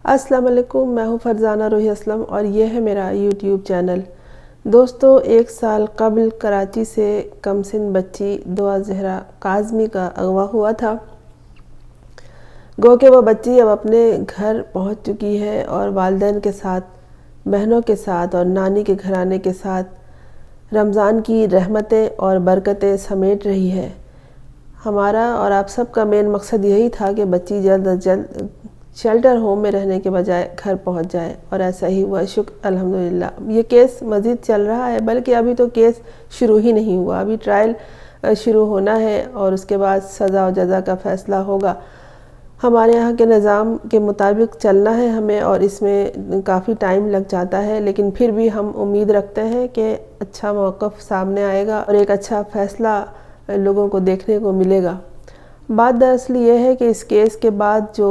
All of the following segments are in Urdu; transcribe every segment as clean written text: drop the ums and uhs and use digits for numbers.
السلام علیکم، میں ہوں فرزانہ روحی اسلم اور یہ ہے میرا یوٹیوب چینل۔ دوستو، 1 سال قبل کراچی سے کم سن بچی دعا زہرا کاظمی کا اغوا ہوا تھا۔ گو کہ وہ بچی اب اپنے گھر پہنچ چکی ہے اور والدین کے ساتھ، بہنوں کے ساتھ اور نانی کے گھرانے کے ساتھ رمضان کی رحمتیں اور برکتیں سمیٹ رہی ہے۔ ہمارا اور آپ سب کا مین مقصد یہی تھا کہ بچی جلد از جلد شیلٹر ہوم میں رہنے کے بجائے گھر پہنچ جائے، اور ایسا ہی ہوا، شکر الحمدللہ۔ یہ کیس مزید چل رہا ہے، بلکہ ابھی تو کیس شروع ہی نہیں ہوا، ابھی ٹرائل شروع ہونا ہے اور اس کے بعد سزا و جزا کا فیصلہ ہوگا۔ ہمارے یہاں کے نظام کے مطابق چلنا ہے ہمیں، اور اس میں کافی ٹائم لگ جاتا ہے، لیکن پھر بھی ہم امید رکھتے ہیں کہ اچھا موقف سامنے آئے گا اور ایک اچھا فیصلہ لوگوں کو دیکھنے کو ملے گا۔ بات دراصل یہ ہے کہ اس کیس کے بعد جو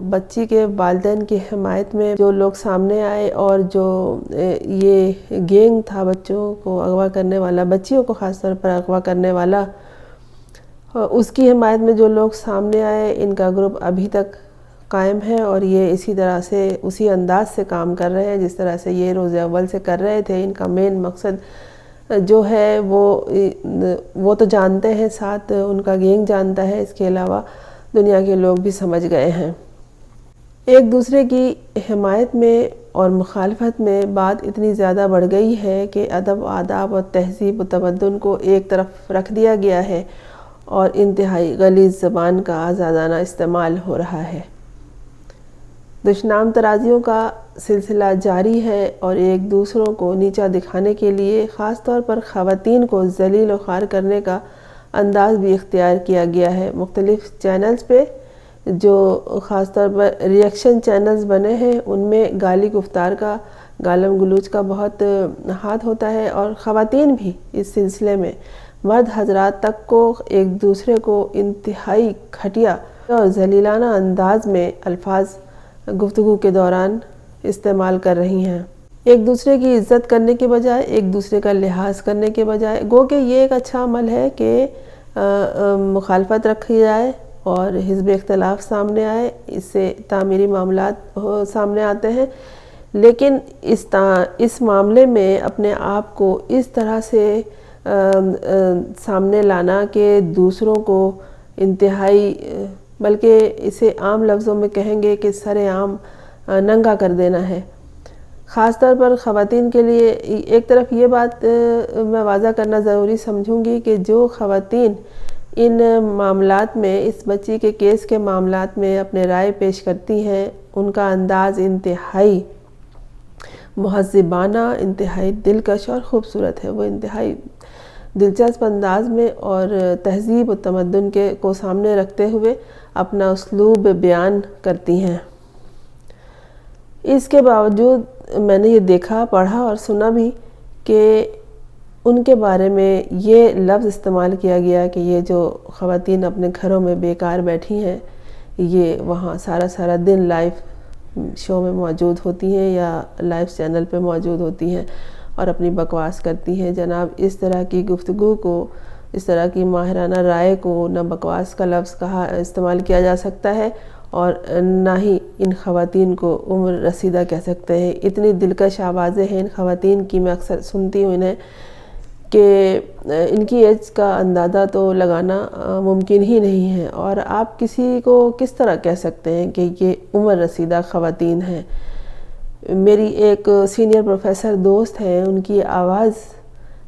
بچی کے والدین کی حمایت میں جو لوگ سامنے آئے، اور جو یہ گینگ تھا بچوں کو اغوا کرنے والا، بچیوں کو خاص طور پر اغوا کرنے والا، اس کی حمایت میں جو لوگ سامنے آئے، ان کا گروپ ابھی تک قائم ہے، اور یہ اسی طرح سے اسی انداز سے کام کر رہے ہیں جس طرح سے یہ روز اول سے کر رہے تھے۔ ان کا مین مقصد جو ہے وہ تو جانتے ہیں، ساتھ ان کا گینگ جانتا ہے، اس کے علاوہ دنیا کے لوگ بھی سمجھ گئے ہیں۔ ایک دوسرے کی حمایت میں اور مخالفت میں بات اتنی زیادہ بڑھ گئی ہے کہ ادب، آداب اور تہذیب و تمدن کو ایک طرف رکھ دیا گیا ہے اور انتہائی غلیظ زبان کا آزادانہ استعمال ہو رہا ہے۔ دشنام ترازیوں کا سلسلہ جاری ہے اور ایک دوسروں کو نیچا دکھانے کے لیے خاص طور پر خواتین کو ذلیل و خوار کرنے کا انداز بھی اختیار کیا گیا ہے۔ مختلف چینلز پہ جو خاص طور پر ریئیکشن چینلز بنے ہیں، ان میں گالی گفتار کا، گالم گلوچ کا بہت ہاتھ ہوتا ہے، اور خواتین بھی اس سلسلے میں مرد حضرات تک کو ایک دوسرے کو انتہائی گھٹیا اور ذلیلانہ انداز میں الفاظ گفتگو کے دوران استعمال کر رہی ہیں۔ ایک دوسرے کی عزت کرنے کے بجائے، ایک دوسرے کا لحاظ کرنے کے بجائے، گو کہ یہ ایک اچھا عمل ہے کہ مخالفت رکھی جائے اور حزب اختلاف سامنے آئے، اس سے تعمیری معاملات سامنے آتے ہیں، لیکن اس معاملے میں اپنے آپ کو اس طرح سے سامنے لانا کہ دوسروں کو انتہائی، بلکہ اسے عام لفظوں میں کہیں گے کہ سر عام ننگا کر دینا ہے۔ خاص طور پر خواتین کے لیے ایک طرف یہ بات میں واضح کرنا ضروری سمجھوں گی کہ جو خواتین ان معاملات میں، اس بچی کے کیس کے معاملات میں اپنے رائے پیش کرتی ہیں، ان کا انداز انتہائی مہذبانہ، انتہائی دلکش اور خوبصورت ہے۔ وہ انتہائی دلچسپ انداز میں اور تہذیب و تمدن کو سامنے رکھتے ہوئے اپنا اسلوب بیان کرتی ہیں۔ اس کے باوجود میں نے یہ دیکھا، پڑھا اور سنا بھی کہ ان کے بارے میں یہ لفظ استعمال کیا گیا کہ یہ جو خواتین اپنے گھروں میں بیکار بیٹھی ہیں، یہ وہاں سارا دن لائیو شو میں موجود ہوتی ہیں یا لائیو چینل پہ موجود ہوتی ہیں اور اپنی بکواس کرتی ہیں۔ جناب، اس طرح کی گفتگو کو، اس طرح کی ماہرانہ رائے کو نہ بکواس کا لفظ استعمال کیا جا سکتا ہے، اور نہ ہی ان خواتین کو عمر رسیدہ کہہ سکتے ہیں۔ اتنی دلکش آوازیں ہیں ان خواتین کی، میں اکثر سنتی ہوں انہیں، کہ ان کی ایج کا اندازہ تو لگانا ممکن ہی نہیں ہے، اور آپ کسی کو کس طرح کہہ سکتے ہیں کہ یہ عمر رسیدہ خواتین ہیں۔ میری ایک سینئر پروفیسر دوست ہیں، ان کی آواز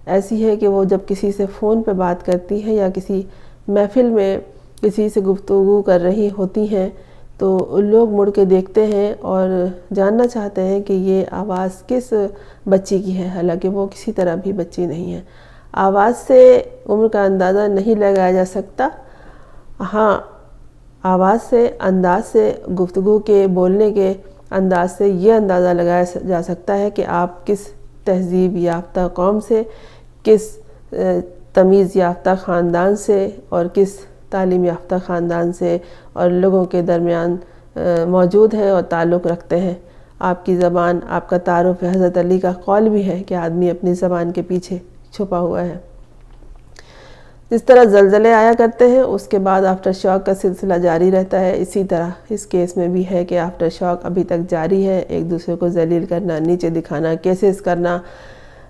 ایسی ہے کہ وہ جب کسی سے فون پہ بات کرتی ہے یا کسی محفل میں کسی سے گفتگو کر رہی ہوتی ہیں تو لوگ مڑ کے دیکھتے ہیں اور جاننا چاہتے ہیں کہ یہ آواز کس بچی کی ہے، حالانکہ وہ کسی طرح بھی بچی نہیں ہے۔ آواز سے عمر کا اندازہ نہیں لگایا جا سکتا، ہاں آواز سے، انداز سے، گفتگو کے، بولنے کے انداز سے یہ اندازہ لگایا جا سکتا ہے کہ آپ کس تہذیب یافتہ قوم سے، کس تمیز یافتہ خاندان سے اور کس تعلیم یافتہ خاندان سے اور لوگوں کے درمیان موجود ہیں اور تعلق رکھتے ہیں۔ آپ کی زبان آپ کا تعارف ہے۔ حضرت علی کا قول بھی ہے کہ آدمی اپنی زبان کے پیچھے چھپا ہوا ہے۔ جس طرح زلزلے آیا کرتے ہیں اس کے بعد آفٹر شاک کا سلسلہ جاری رہتا ہے، اسی طرح اس کیس میں بھی ہے کہ آفٹر شاک ابھی تک جاری ہے۔ ایک دوسرے کو ذلیل کرنا، نیچے دکھانا، کیسز کرنا،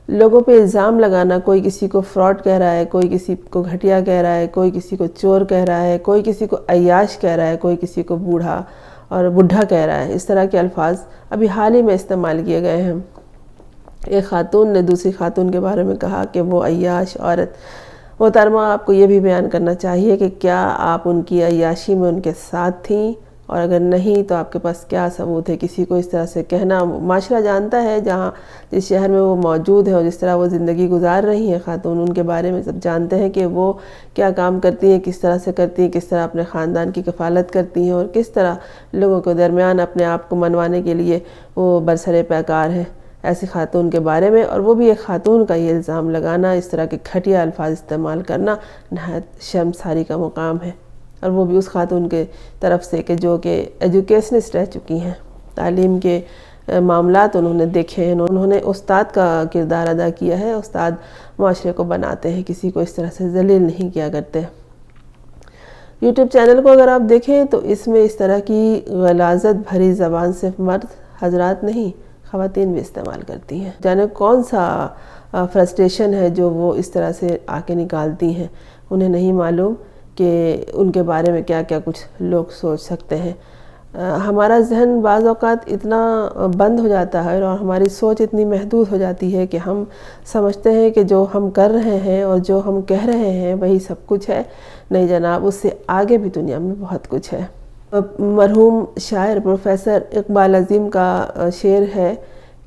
لوگوں پہ الزام لگانا، کوئی کسی کو فراڈ کہہ رہا ہے، کوئی کسی کو گھٹیا کہہ رہا ہے، کوئی کسی کو چور کہہ رہا ہے، کوئی کسی کو عیاش کہہ رہا ہے، کوئی کسی کو بوڑھا اور بڈھا کہہ رہا ہے۔ اس طرح کے الفاظ ابھی حال ہی میں استعمال کیے گئے ہیں۔ ایک خاتون نے دوسری خاتون کے بارے میں کہا کہ وہ عیاش عورت۔ محترمہ، آپ کو یہ بھی بیان کرنا چاہیے کہ کیا آپ ان کی عیاشی میں ان کے ساتھ تھیں، اور اگر نہیں تو آپ کے پاس کیا ثبوت ہے کسی کو اس طرح سے کہنا؟ معاشرہ جانتا ہے جس شہر میں وہ موجود ہیں اور جس طرح وہ زندگی گزار رہی ہیں خاتون، ان کے بارے میں سب جانتے ہیں کہ وہ کیا کام کرتی ہیں، کس طرح سے کرتی ہیں، کس طرح اپنے خاندان کی کفالت کرتی ہیں، اور کس طرح لوگوں کے درمیان اپنے آپ کو منوانے کے لیے وہ برسر پیکار ہیں۔ ایسی خاتون کے بارے میں، اور وہ بھی ایک خاتون کا یہ الزام لگانا، اس طرح کے گھٹیا الفاظ استعمال کرنا نہایت شرمساری کا مقام ہے، اور وہ بھی اس خاتون کے طرف سے جو کہ ایجوکیشنسٹ رہ چکی ہیں، تعلیم کے معاملات انہوں نے دیکھے ہیں، انہوں نے استاد کا کردار ادا کیا ہے۔ استاد معاشرے کو بناتے ہیں، کسی کو اس طرح سے ذلیل نہیں کیا کرتے۔ یوٹیوب چینل کو اگر آپ دیکھیں تو اس میں اس طرح کی غلاظت بھری زبان صرف مرد حضرات نہیں، خواتین بھی استعمال کرتی ہیں۔ جانے کون سا فرسٹریشن ہے جو وہ اس طرح سے آ کے نکالتی ہیں، انہیں نہیں معلوم کہ ان کے بارے میں کیا کیا کچھ لوگ سوچ سکتے ہیں۔ ہمارا ذہن بعض اوقات اتنا بند ہو جاتا ہے اور ہماری سوچ اتنی محدود ہو جاتی ہے کہ ہم سمجھتے ہیں کہ جو ہم کر رہے ہیں اور جو ہم کہہ رہے ہیں وہی سب کچھ ہے۔ نہیں جناب، اس سے آگے بھی دنیا میں بہت کچھ ہے۔ مرحوم شاعر پروفیسر اقبال عظیم کا شعر ہے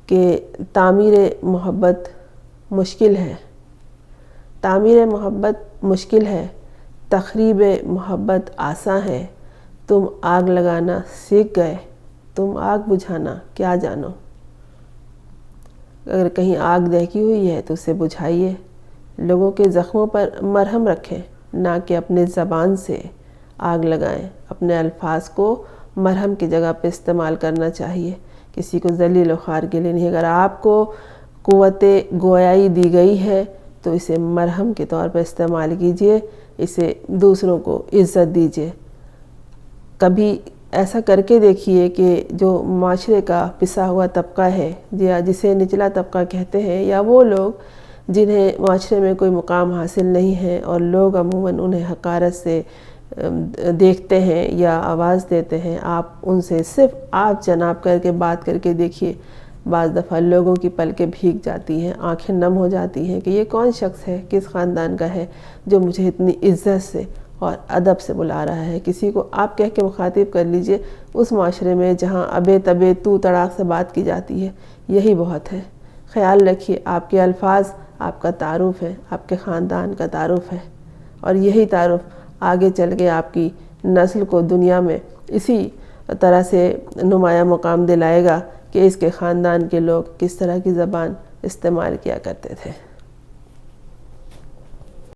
کہ تعمیر محبت مشکل ہے، تعمیر محبت مشکل ہے، تخریب محبت آساں ہے، تم آگ لگانا سیکھ گئے، تم آگ بجھانا کیا جانو۔ اگر کہیں آگ دہکی ہوئی ہے تو اسے بجھائیے، لوگوں کے زخموں پر مرہم رکھیں، نہ کہ اپنے زبان سے آگ لگائیں۔ اپنے الفاظ کو مرہم کی جگہ پہ استعمال کرنا چاہیے، کسی کو ذلیل و خوار کے لیے نہیں۔ اگر آپ کو قوت گویائی دی گئی ہے تو اسے مرہم کے طور پر استعمال کیجئے، اسے دوسروں کو عزت دیجئے۔ کبھی ایسا کر کے دیکھیے کہ جو معاشرے کا پسا ہوا طبقہ ہے یا جسے نچلا طبقہ کہتے ہیں، یا وہ لوگ جنہیں معاشرے میں کوئی مقام حاصل نہیں ہے اور لوگ عموماً انہیں حقارت سے دیکھتے ہیں یا آواز دیتے ہیں، آپ ان سے صرف آپ جناب کر کے بات کر کے دیکھیے، بعض دفعہ لوگوں کی پلکیں بھیگ جاتی ہیں، آنکھیں نم ہو جاتی ہیں کہ یہ کون شخص ہے، کس خاندان کا ہے جو مجھے اتنی عزت سے اور ادب سے بلا رہا ہے۔ کسی کو آپ کہہ کے مخاطب کر لیجئے، اس معاشرے میں جہاں ابے تبے تو تڑاک سے بات کی جاتی ہے، یہی بہت ہے۔ خیال رکھیے، آپ کے الفاظ آپ کا تعارف ہے، آپ کے خاندان کا تعارف ہے، اور یہی تعارف آگے چل کے آپ کی نسل کو دنیا میں اسی طرح سے نمایاں مقام دلائے گا کہ اس کے خاندان کے لوگ کس طرح کی زبان استعمال کیا کرتے تھے۔